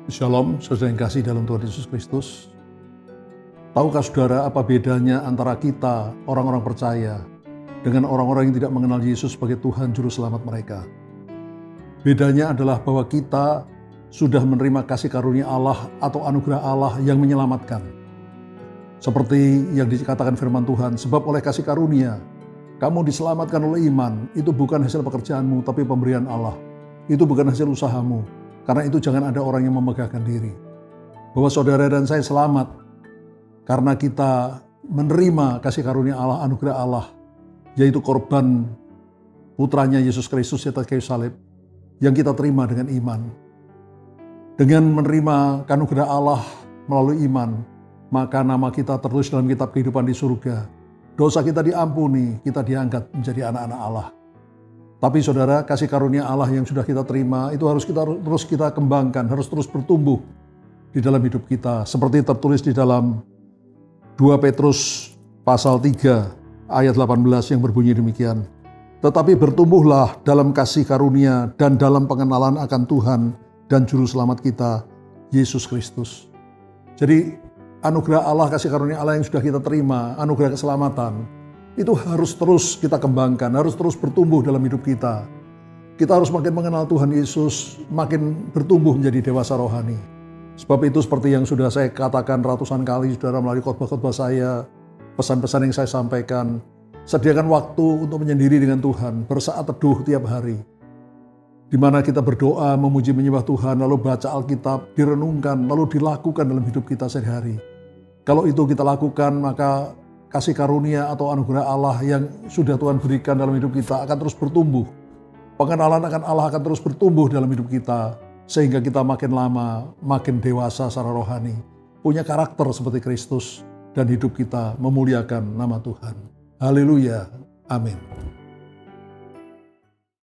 Shalom, saudara yang kasih dalam Tuhan Yesus Kristus. Tahukah saudara apa bedanya antara kita, orang-orang percaya, dengan orang-orang yang tidak mengenal Yesus sebagai Tuhan Juru Selamat mereka? Bedanya adalah bahwa kita sudah menerima kasih karunia Allah atau anugerah Allah yang menyelamatkan. Seperti yang dikatakan firman Tuhan, sebab oleh kasih karunia, kamu diselamatkan oleh iman. Itu bukan hasil pekerjaanmu, tapi pemberian Allah. Itu bukan hasil usahamu. Karena itu jangan ada orang yang memegahkan diri. Bahwa saudara dan saya selamat karena kita menerima kasih karunia Allah, anugerah Allah, yaitu korban putranya Yesus Kristus di atas kayu salib, yang kita terima dengan iman. Dengan menerima anugerah Allah melalui iman, maka nama kita tertulis dalam kitab kehidupan di surga. Dosa kita diampuni, kita diangkat menjadi anak-anak Allah. Tapi saudara, kasih karunia Allah yang sudah kita terima itu harus kita kembangkan, harus terus bertumbuh di dalam hidup kita. Seperti tertulis di dalam 2 Petrus pasal 3 ayat 18 yang berbunyi demikian. Tetapi bertumbuhlah dalam kasih karunia dan dalam pengenalan akan Tuhan dan Juru Selamat kita, Yesus Kristus. Jadi anugerah Allah, kasih karunia Allah yang sudah kita terima, anugerah keselamatan, itu harus terus kita kembangkan, harus terus bertumbuh dalam hidup kita. Kita harus makin mengenal Tuhan Yesus, makin bertumbuh menjadi dewasa rohani. Sebab itu seperti yang sudah saya katakan ratusan kali, saudara, melalui khotbah-khotbah saya, pesan-pesan yang saya sampaikan, sediakan waktu untuk menyendiri dengan Tuhan, bersaat teduh tiap hari. Di mana kita berdoa, memuji menyembah Tuhan, lalu baca Alkitab, direnungkan, lalu dilakukan dalam hidup kita sehari-hari. Kalau itu kita lakukan, maka kasih karunia atau anugerah Allah yang sudah Tuhan berikan dalam hidup kita akan terus bertumbuh. Pengenalan akan Allah akan terus bertumbuh dalam hidup kita, sehingga kita makin lama, makin dewasa secara rohani, punya karakter seperti Kristus, dan hidup kita memuliakan nama Tuhan. Haleluya. Amin.